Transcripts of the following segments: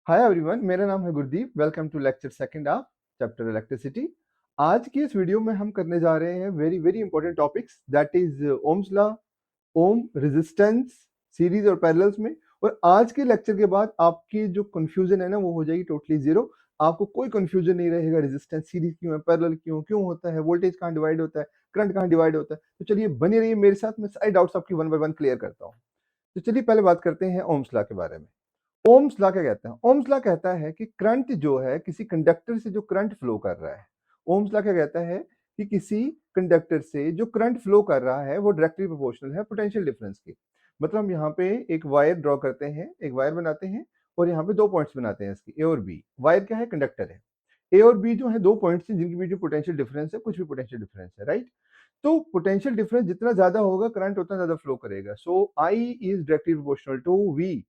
Hi everyone, मेरा नाम है Gurdeep. Welcome to lecture second of chapter electricity. आज की इस वीडियो में हम करने जा रहे हैं very very important topics, that is Ohm's law, Ohm, resistance, series और पैरेलल्स में। और आज के लेक्चर के बाद आपकी जो कंफ्यूजन है ना वो हो जाएगी टोटली जीरो। आपको कोई कंफ्यूजन नहीं रहेगा, रेजिस्टेंस सीरीज क्यों है, पैरेलल क्यों क्यों होता है, वोल्टेज कहाँ डिवाइड होता है, करंट कहाँ डिवाइड होता है। तो चलिए बने रहिए मेरे साथ, मैं सारे डाउट्स आपकी वन बाय वन क्लियर करता हूँ। तो चलिए पहले बात करते हैं ओम्स लॉ के बारे में। ओम्स लॉ क्या कहता है? ओम्स लॉ कहता है कि करंट जो है किसी कंडक्टर से जो करंट फ्लो कर रहा है, ओम्स लॉ क्या कहता है कि किसी कंडक्टर से जो करंट फ्लो कर रहा है वो डायरेक्टली प्रोपोर्शनल है पोटेंशियल डिफरेंस के। मतलब हम यहाँ पे एक वायर ड्रॉ करते हैं, एक वायर बनाते हैं और यहाँ पे दो पॉइंट्स बनाते हैं इसकी, ए और बी। वायर क्या है? कंडक्टर है। ए और बी जो है दो पॉइंट्स हैं जिनके बीच में पोटेंशियल डिफरेंस है, कुछ भी पोटेंशियल डिफरेंस है, राइट? तो पोटेंशियल डिफरेंस जितना ज्यादा होगा करंट उतना ज्यादा फ्लो करेगा। So I is directly proportional to V.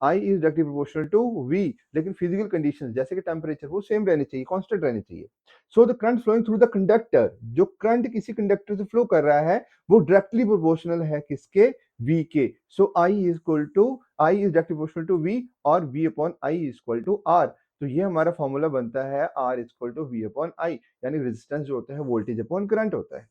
I is directly proportional to V. लेकिन फिजिकल कंडीशंस जैसे कि टेम्परेचर वो सेम रहनी चाहिए, कांस्टेंट रहनी चाहिए। So the current flowing through the conductor, जो करंट किसी कंडक्टर से फ्लो कर रहा है वो डायरेक्टली प्रोपोर्शनल है किसके? वी के। So I is equal to, I is directly proportional to V और V upon I is equal to R. तो ये हमारा फॉर्मूला बनता है R is equal to V upon I, यानी रेजिस्टेंस जो होता है वोल्टेज अपॉन करंट होता है।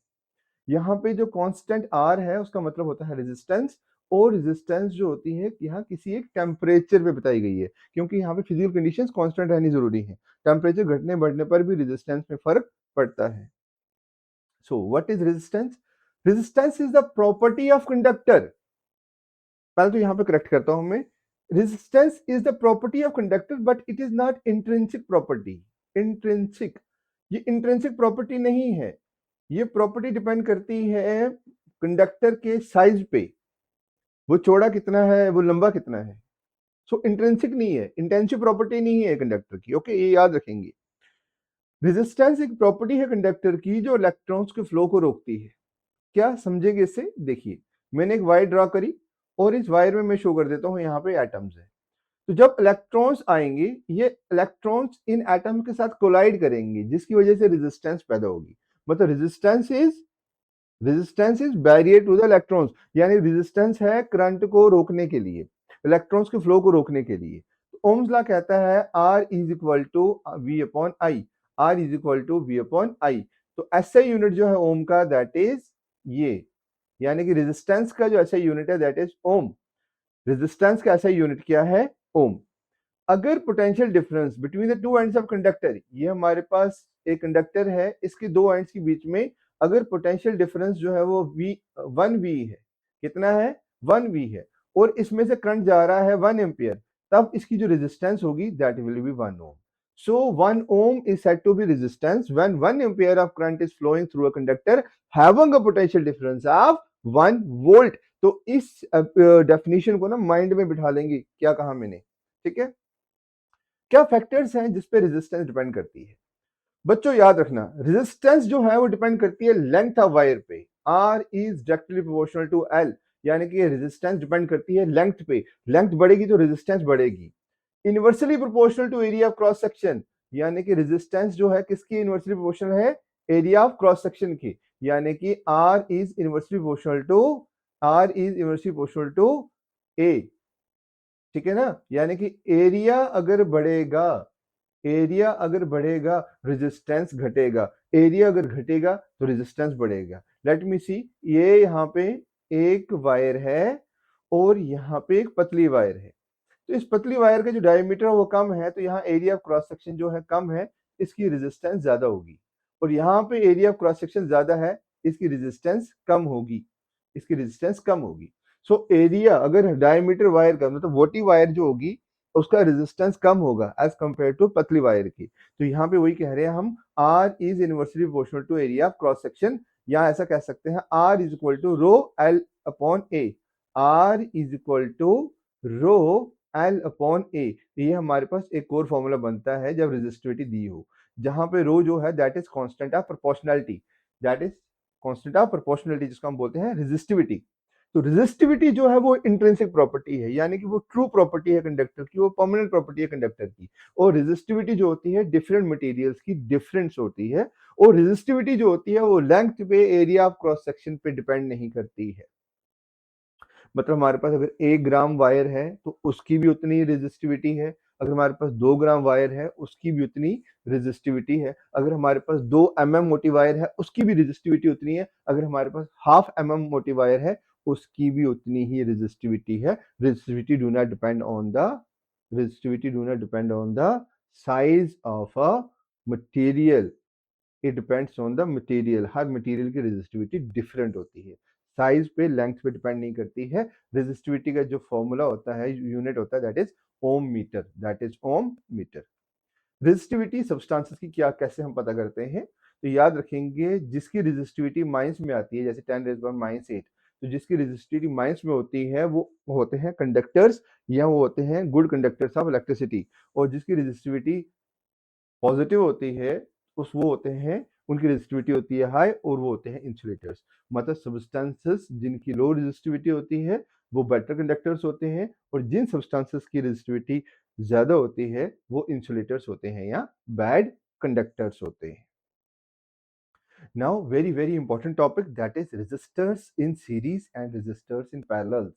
यहाँ पे जो कांस्टेंट आर है उसका मतलब होता है रेजिस्टेंस। और रेजिस्टेंस जो होती है यहाँ किसी एक टेम्परेचर पे बताई गई है, क्योंकि यहाँ पे फिजिकल कंडीशंस कांस्टेंट रहनी जरूरी है। टेम्परेचर घटने बढ़ने पर भी रेजिस्टेंस में फर्क पड़ता है। So what is resistance? Resistance is the property of conductor. पहले तो यहाँ पे करेक्ट करता हूं मैं। Resistance is the property of conductor but it is not intrinsic property. Intrinsic, ये इंट्रिंसिक प्रॉपर्टी नहीं है। ये प्रॉपर्टी डिपेंड करती है कंडक्टर के साइज पे, वो चौड़ा कितना है, वो लंबा कितना है। सो इंट्रिंसिक नहीं है, इंटेंसिव प्रॉपर्टी नहीं है कंडक्टर की। ओके, ये याद रखेंगे। रेजिस्टेंस एक प्रॉपर्टी है कंडक्टर की जो इलेक्ट्रॉन्स के फ्लो को रोकती है। क्या समझेंगे इससे? देखिए, मैंने एक वायर ड्रॉ करी और इस वायर में मैं शो कर देता हूं यहाँ पे एटम्स है। तो जब इलेक्ट्रॉन्स आएंगे, ये इलेक्ट्रॉन्स इन एटम के साथ कोलाइड करेंगे जिसकी वजह से रेजिस्टेंस पैदा होगी। मतलब resistance is barrier to the electrons, यानी रेजिस्टेंस है करंट को रोकने के लिए, इलेक्ट्रॉन्स के फ्लो को रोकने के लिए। तो ओम्स लॉ कहता है R is equal to V upon I, R is equal to V upon I. तो एसआई यूनिट जो है ओम का दैट इज ये, यानी कि रेजिस्टेंस का जो एसआई यूनिट है दैट इज ओम। रेजिस्टेंस का एसआई यूनिट क्या है? ओम। अगर potential difference between the two ends of conductor, ये हमारे पास एक कंडक्टर है, इसके दो एंड्स के बीच में अगर पोटेंशियल डिफरेंस जो है वो वी 1 वी है, कितना है? 1 वी है, और इसमें से करंट जा रहा है 1 एम्पियर, तब इसकी जो रेजिस्टेंस होगी that will be 1 ohm. So 1 ohm is said to be resistance when 1 ampere of current is flowing through a conductor having a potential difference of 1 volt। तो इस डेफिनेशन को ना माइंड में बिठा लेंगे, क्या कहा मैंने, ठीक है? क्या फैक्टर्स हैं जिस पे रेजिस्टेंस डिपेंड करती है? बच्चों याद रखना, रेजिस्टेंस जो है वो डिपेंड करती है लेंथ ऑफ वायर पे। R is directly proportional to L, यानी कि रेजिस्टेंस डिपेंड करती है लेंथ पे। लेंथ बढ़ेगी तो रेजिस्टेंस बढ़ेगी। Inversely proportional to area of cross section, यानी कि रेजिस्टेंस जो है किसकी इनवर्सली प्रोपोर्शनल है? एरिया ऑफ क्रॉस सेक्शन की, यानी कि R is inversely proportional to, R is inversely proportional to A, ठीक है ना? यानी कि एरिया अगर बढ़ेगा, एरिया अगर बढ़ेगा रेजिस्टेंस घटेगा, एरिया अगर घटेगा तो रेजिस्टेंस बढ़ेगा। लेट मी सी, ये यहाँ पे एक वायर है और यहाँ पे एक पतली वायर है। तो इस पतली वायर का जो डायमीटर है वो कम है, तो यहाँ एरिया ऑफ क्रॉस सेक्शन जो है कम है, इसकी रेजिस्टेंस ज्यादा होगी। और यहाँ पे एरिया ऑफ क्रॉस सेक्शन ज्यादा है, इसकी रेजिस्टेंस कम होगी, इसकी रेजिस्टेंस कम होगी। सो एरिया अगर डायमीटर वायर का मतलब मोटी वायर जो होगी उसका रेजिस्टेंस कम होगा एज कंपेयर टू पतली वायर की। तो यहाँ पे वही कह रहे हैं हम, R is inversely proportional to area of cross section, या ऐसा कह सकते हैं R is equal to rho L upon A. R is equal to rho L upon A. ये हमारे पास एक और फॉर्मूला बनता है जब रेजिस्टिविटी दी हो, जहां पे रो जो है that is constant of proportionality, that is constant of proportionality जिसको हम बोलते हैं रेजिस्टिविटी। तो रेजिस्टिविटी जो है वो इंट्रिंसिक प्रॉपर्टी है, यानी कि वो ट्रू प्रॉपर्टी है कंडक्टर की, वो परमानेंट प्रॉपर्टी है कंडक्टर की। और रेजिस्टिविटी जो होती है डिफरेंट मटेरियल्स की डिफरेंस होती है, और रेजिस्टिविटी जो होती है वो लेंथ पे, एरिया ऑफ क्रॉस सेक्शन पे डिपेंड नहीं करती है। मतलब हमारे पास अगर 1 ग्राम वायर है तो उसकी भी उतनी रेजिस्टिविटी है, अगर हमारे पास 2 ग्राम वायर है उसकी भी उतनी रेजिस्टिविटी है, अगर हमारे पास 2 mm मोटी वायर है उसकी भी रेजिस्टिविटी उतनी है, अगर हमारे पास हाफ mm मोटी वायर है उसकी भी उतनी ही रेजिस्टिविटी है। Resistivity do not depend on the size of a material, it depends on the material. Her material की रेजिस्टिविटी डिफरेंट होती है, साइज पे लेंथ पे डिपेंड नहीं करती है। रेजिस्टिविटी का जो फॉर्मूला होता है, यूनिट होता है, that is ohm metre. Resistivity substances की क्या कैसे हम पता करते हैं, तो याद रखेंगे जिसकी रेजिस्टिविटी माइनस में आती है, जैसे 10⁻⁻⁸, तो जिसकी रेजिस्टिविटी माइनस में होती है वो होते हैं कंडक्टर्स या वो होते हैं गुड कंडक्टर्स ऑफ इलेक्ट्रिसिटी, और जिसकी रेजिस्टिविटी पॉजिटिव होती है उस वो होते हैं उनकी रेजिस्टिविटी होती है हाई और वो होते हैं इंसुलेटर्स। मतलब सब्सटेंसेस जिनकी लो रेजिस्टिविटी होती है वो बेटर कंडक्टर्स होते हैं, और जिन सब्सटेंसेस की रेजिस्टिविटी ज्यादा होती है वो इंसुलेटर्स होते हैं या बैड कंडक्टर्स होते हैं। Now very very important topic, that is resistors in series and resistors in parallels.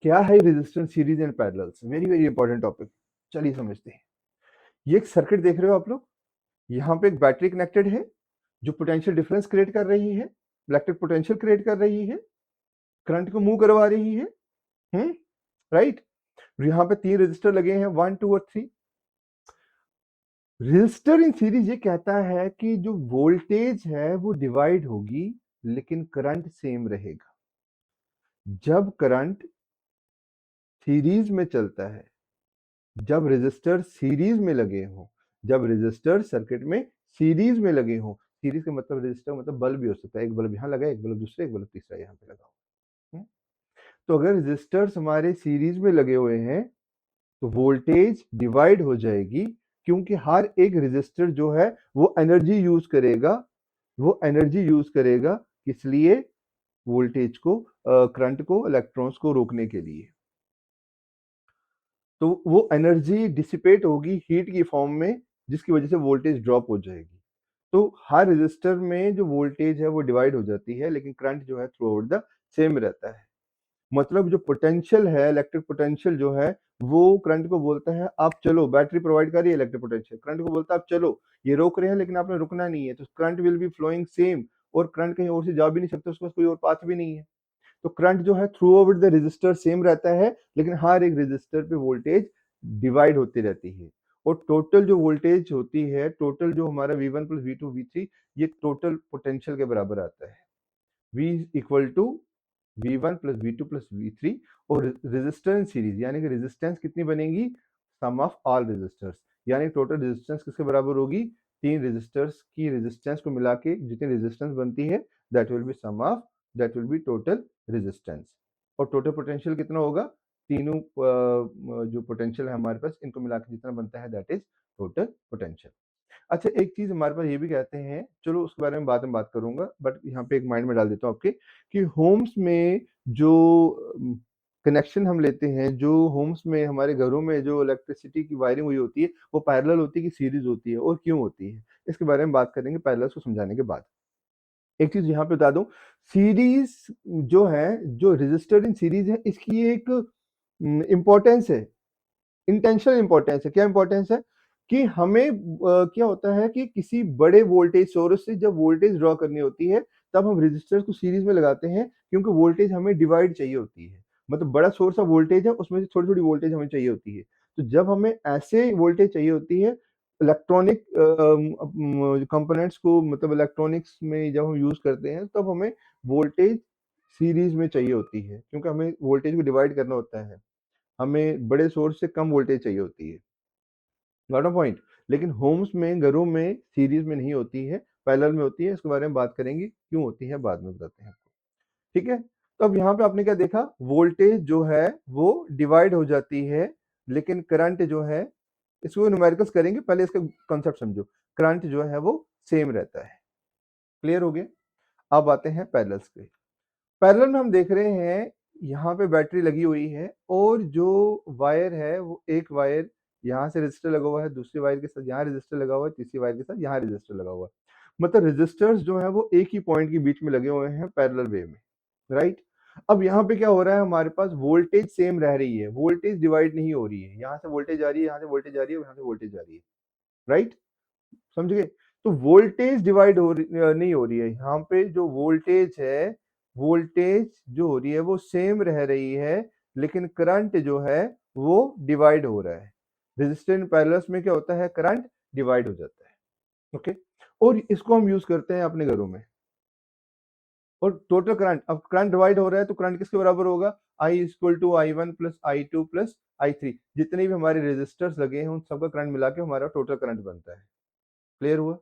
क्या है resistance series and parallels? Very very important topic, चलिए समझते हैं। ये एक सर्किट देख रहे हो आप लोग, यहाँ पे एक बैटरी कनेक्टेड है जो पोटेंशियल डिफरेंस क्रिएट कर रही है, इलेक्ट्रिक पोटेंशियल क्रिएट कर रही है, करंट को मूव करवा रही है, राइट। यहाँ पे 3 रेजिस्टर लगे हैं, 1 2 और 3। रेजिस्टर इन सीरीज ये कहता है कि जो वोल्टेज है वो डिवाइड होगी लेकिन करंट सेम रहेगा। जब करंट सीरीज में चलता है, जब रेजिस्टर सीरीज में लगे हो, जब रेजिस्टर सर्किट में सीरीज में लगे हो, सीरीज का मतलब रेजिस्टर मतलब बल्ब भी हो सकता है, एक बल्ब यहाँ लगा, एक बल्ब दूसरा, एक बल्ब तीसरा यहाँ पे लगा हो। तो अगर रेजिस्टर्स हमारे सीरीज में लगे हुए हैं तो वोल्टेज डिवाइड हो जाएगी, क्योंकि हर एक रेजिस्टर जो है वो एनर्जी यूज करेगा, इसलिए वोल्टेज को करंट को इलेक्ट्रॉन्स को रोकने के लिए। तो वो एनर्जी डिसिपेट होगी हीट की फॉर्म में, जिसकी वजह से वोल्टेज ड्रॉप हो जाएगी। तो हर रेजिस्टर में जो वोल्टेज है वो डिवाइड हो जाती है, लेकिन करंट जो है थ्रू आउट द सेम रहता है। मतलब जो पोटेंशियल है, इलेक्ट्रिक पोटेंशियल जो है वो करंट को बोलता है आप चलो, बैटरी प्रोवाइड कर रही है इलेक्ट्रिक पोटेंशियल, करंट को बोलता है आप चलो, ये रोक रहे हैं लेकिन आपने रुकना नहीं है, तो current will be flowing same, और करंट कहीं और से जा भी नहीं सकता, उसके पास कोई और पाथ भी नहीं है। तो करंट जो है throughout the resistor same रहता है, लेकिन हर एक रेजिस्टर पे वोल्टेज डिवाइड होती रहती है, और टोटल जो वोल्टेज होती है, टोटल जो हमारा V1 प्लस V2 V3, ये टोटल पोटेंशियल के बराबर आता है। V equal to V1 plus V2 plus V3, और रेजिस्टेंस सीरीज यानी कि रेजिस्टेंस कितनी बनेगी, सम ऑफ ऑल रेजिस्टर्स, यानी टोटल रेजिस्टेंस किसके बराबर होगी, 3 रेजिस्टर्स की रेजिस्टेंस को मिला के जितनी रेजिस्टेंस बनती है that will B total resistance. और टोटल पोटेंशियल कितना होगा, तीनों जो पोटेंशियल है हमारे पास, इनको मिला के जितना बनता है दैट इज टोटल पोटेंशियल। अच्छा, एक चीज हमारे पास ये भी कहते हैं, चलो उसके बारे में बाद में बात करूंगा, बट यहाँ पे एक माइंड में डाल देता हूँ आपके, कि होम्स में जो कनेक्शन हम लेते हैं, जो होम्स में हमारे घरों में जो इलेक्ट्रिसिटी की वायरिंग हुई होती है वो पैरेलल होती है कि सीरीज होती है, और क्यों होती है, इसके बारे में बात करेंगे पैरेलल को समझाने के बाद। एक चीज यहाँ पे बता दूं, सीरीज जो है, जो रेजिस्टर इन सीरीज है, इसकी एक इंपॉर्टेंस है, इंटेंशनल इंपॉर्टेंस है। क्या इंपॉर्टेंस है कि हमें क्या होता है कि किसी बड़े वोल्टेज सोर्स से जब वोल्टेज ड्रॉ करनी होती है तब हम रेजिस्टर्स को सीरीज में लगाते हैं, क्योंकि वोल्टेज हमें डिवाइड चाहिए होती है। मतलब बड़ा सोर्स ऑफ वोल्टेज है, उसमें से थोड़ी थोड़ी वोल्टेज हमें चाहिए होती है। तो जब हमें ऐसे वोल्टेज चाहिए होती है, इलेक्ट्रॉनिक कंपोनेंट्स को, मतलब इलेक्ट्रॉनिक्स में जब हम यूज करते हैं तब हमें वोल्टेज सीरीज में चाहिए होती है, क्योंकि हमें वोल्टेज को डिवाइड करना होता है, हमें बड़े सोर्स से कम वोल्टेज चाहिए होती है, गॉट अ पॉइंट। लेकिन होम्स में, घरों में सीरीज में नहीं होती है, पैरेलल में होती है। इसके बारे में बात करेंगे क्यों होती है, बाद में बताते हैं आपको, ठीक है। तो अब यहाँ पे आपने क्या देखा, वोल्टेज जो है वो डिवाइड हो जाती है, लेकिन करंट जो है, इसको न्यूमेरिकल्स करेंगे, पहले इसका कॉन्सेप्ट समझो। करंट जो है वो सेम रहता है, क्लियर हो गया। अब आते हैं पैरेलल्स पे। पैरेलल में हम देख रहे हैं यहाँ पे बैटरी लगी हुई है, और जो वायर है वो एक वायर यहाँ से रजिस्टर लगा हुआ है, दूसरी वायर के साथ यहाँ रजिस्टर लगा हुआ है, तीसरी वायर के साथ यहाँ रजिस्टर लगा हुआ है। मतलब रजिस्टर्स जो है वो एक ही पॉइंट के बीच में लगे हुए हैं पैरेलल वे में, राइट। अब यहाँ पे क्या हो रहा है, हमारे पास वोल्टेज सेम रह रही है, वोल्टेज डिवाइड नहीं हो रही है, यहाँ से वोल्टेज आ रही है, यहाँ से वोल्टेज आ रही है, यहाँ से वोल्टेज आ रही है, राइट, समझ गए। तो वोल्टेज डिवाइड नहीं हो रही है, यहाँ पे जो वोल्टेज है, वोल्टेज जो हो रही है वो सेम रह रही है, लेकिन करंट जो है वो डिवाइड हो रहा है। रेजिस्टर इन पैरेलल्स में क्या होता है, करंट डिवाइड हो जाता है, ओके। और इसको हम यूज करते हैं अपने घरों में। और टोटल करंट, अब करंट डिवाइड हो रहा है तो करंट किसके बराबर होगा, I equal to I one plus I two plus I three, जितने भी हमारे रेजिस्टर्स लगे हैं उन सबका करंट मिला के हमारा टोटल करंट बनता है। क्लियर हुआ,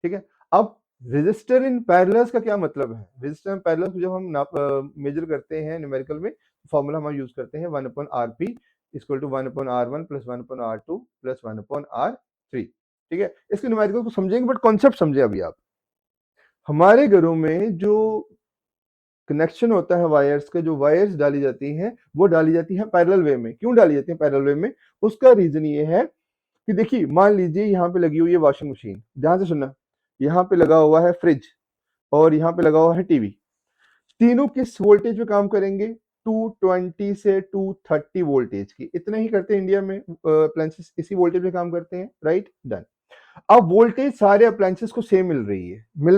ठीक है। अब रेजिस्टर इन पैरेलल्स का क्या मतलब है, रेजिस्टर इन पैरेलल्स को जब हम मेजर करते हैं न्यूमेरिकल में, फॉर्मूला हम यूज करते हैं 1 upon R P equal to 1 upon R one plus 1 upon R two plus 1 upon R three, ठीक है। इसके न्यूमेरिकल को समझेंगे, बट कॉन्सेप्ट समझे अभी आप। हमारे घरों में जो कनेक्शन होता है वायर्स का, जो वायर्स डाली जाती हैं वो डाली जाती है पैरेलल वे में। क्यों डाली जाती है पैरेलल वे में, उसका रीजन ये है कि देखिए मान लीजिए यहाँ पे लगी हुई है वॉशिंग मशीन, ध्यान से सुनना, यहाँ पे लगा हुआ है फ्रिज और यहाँ पे लगा हुआ है टीवी। तीनों किस वोल्टेज पे काम करेंगे, 220 से 230 वोल्टेज की, इतना ही करते हैं इंडिया में अप्लायंसेस, इसी वोल्टेज पे काम करते हैं, राइट, डन। अब वोल्टेज सारे अप्लायंसेस को सेम मिल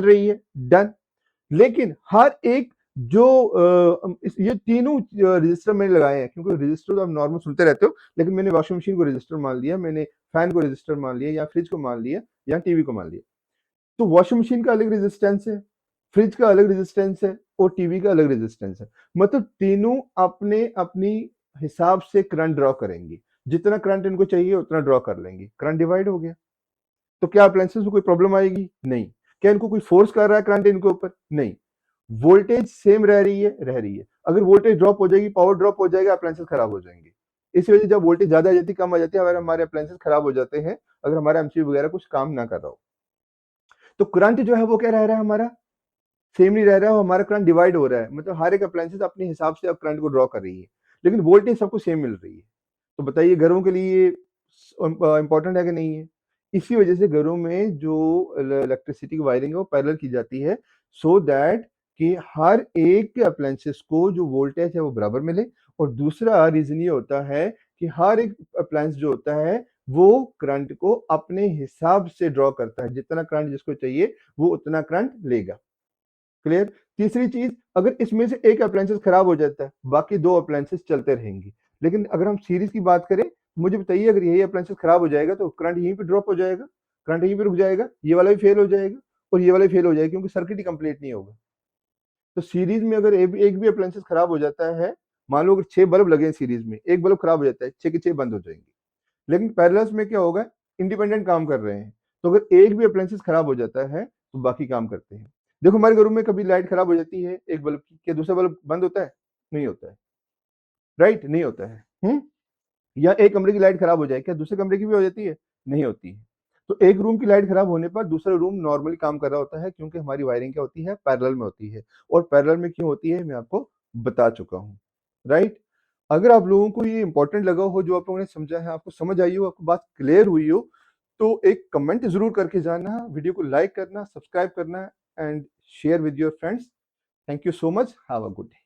रही है, डन। लेकिन हर एक जो ये तीनों रजिस्टर मैंने लगाए हैं, क्योंकि रजिस्टर तो आप नॉर्मल सुनते रहते हो, लेकिन मैंने वॉशिंग मशीन को रजिस्टर मान लिया, मैंने फैन को रजिस्टर मान लिया, या फ्रिज को मान लिया, या टीवी को मान लिया। तो वॉशिंग मशीन का अलग रेजिस्टेंस है, फ्रिज का अलग रेजिस्टेंस है, और टीवी का अलग रेजिस्टेंस है। मतलब तीनों अपने अपनी हिसाब से करंट ड्रॉ करेंगे, जितना करंट इनको चाहिए उतना ड्रॉ कर लेंगे, करंट डिवाइड हो गया। तो क्या अप्लायंसेस में कोई प्रॉब्लम आएगी, नहीं। क्या इनको कोई फोर्स कर रहा है करंट इनके ऊपर, नहीं। वोल्टेज सेम रह रही है। अगर वोल्टेज ड्रॉप हो जाएगी, पावर ड्रॉप हो जाएगा, अप्लायंसेस खराब हो जाएंगे। इसी वजह से जब वोल्टेज ज्यादा आ जाती है, कम आ जाती है, अगर हमारे अप्लायंसेस खराब हो जाते हैं, अगर हमारा एमसीबी वगैरह कुछ काम ना कर रहा हो। तो करंट जो है वो क्या रह रहा है, हमारा सेम नहीं रह रहा है, हमारा करंट डिवाइड हो रहा है। मतलब हर एक अप्लायंसेस अपने हिसाब से अब करंट को ड्रॉ कर रही है, लेकिन वोल्टेज सबको सेम मिल रही है। तो बताइए घरों के लिए इंपॉर्टेंट है कि नहीं है। इसी वजह से घरों में जो इलेक्ट्रिसिटी की वायरिंग है वो पैरेलल की जाती है, सो दैट कि हर एक अप्लायंसेस को जो वोल्टेज है वो बराबर मिले। और दूसरा रीजन ये होता है कि हर एक अप्लायंस जो होता है वो करंट को अपने हिसाब से ड्रॉ करता है, जितना करंट जिसको चाहिए वो उतना करंट लेगा। क्लियर। तीसरी चीज, अगर इसमें से एक अप्लायंसेस खराब हो जाता है, बाकी दो अप्लायंसेस चलते रहेंगे। लेकिन अगर हम सीरीज की बात करें, मुझे बताइए, अगर यही अप्लायंसेस खराब हो जाएगा तो करंट यहीं पे ड्रॉप हो जाएगा, करंट यहीं पे रुक जाएगा, ये वाला भी फेल हो जाएगा और ये वाला भी फेल हो जाएगा, क्योंकि सर्किट ही कंप्लीट नहीं होगा। तो सीरीज में अगर एक भी अप्लायंसेस खराब हो जाता है, मान लो अगर 6 बल्ब लगे हैं सीरीज में, एक बल्ब खराब हो जाता है, 6 के 6 बंद हो जाएंगे। लेकिन पैरेलल्स में क्या होगा, इंडिपेंडेंट काम कर रहे हैं, तो अगर एक भी अप्लायंसेस खराब हो जाता है तो बाकी काम करते हैं। देखो हमारे घरों में कभी लाइट खराब हो जाती है एक बल्ब की, क्या दूसरा बल्ब बंद होता है, नहीं होता है, राइट, नहीं होता है। या एक कमरे की लाइट खराब हो जाए, क्या दूसरे कमरे की भी हो जाती है, नहीं होती है। तो एक रूम की लाइट खराब होने पर दूसरा रूम नॉर्मली काम कर रहा होता है, क्योंकि हमारी वायरिंग क्या होती है, पैरेलल में होती है। और पैरेलल में क्यों होती है मैं आपको बता चुका हूँ, राइट। अगर आप लोगों को ये इंपॉर्टेंट लगा हो, जो आप लोगों ने समझा है, आपको समझ आई हो, आपको बात क्लियर हुई हो, तो एक कमेंट जरूर करके जाना, वीडियो को लाइक करना, सब्सक्राइब करना and share with your friends. Thank you so much, have a good day.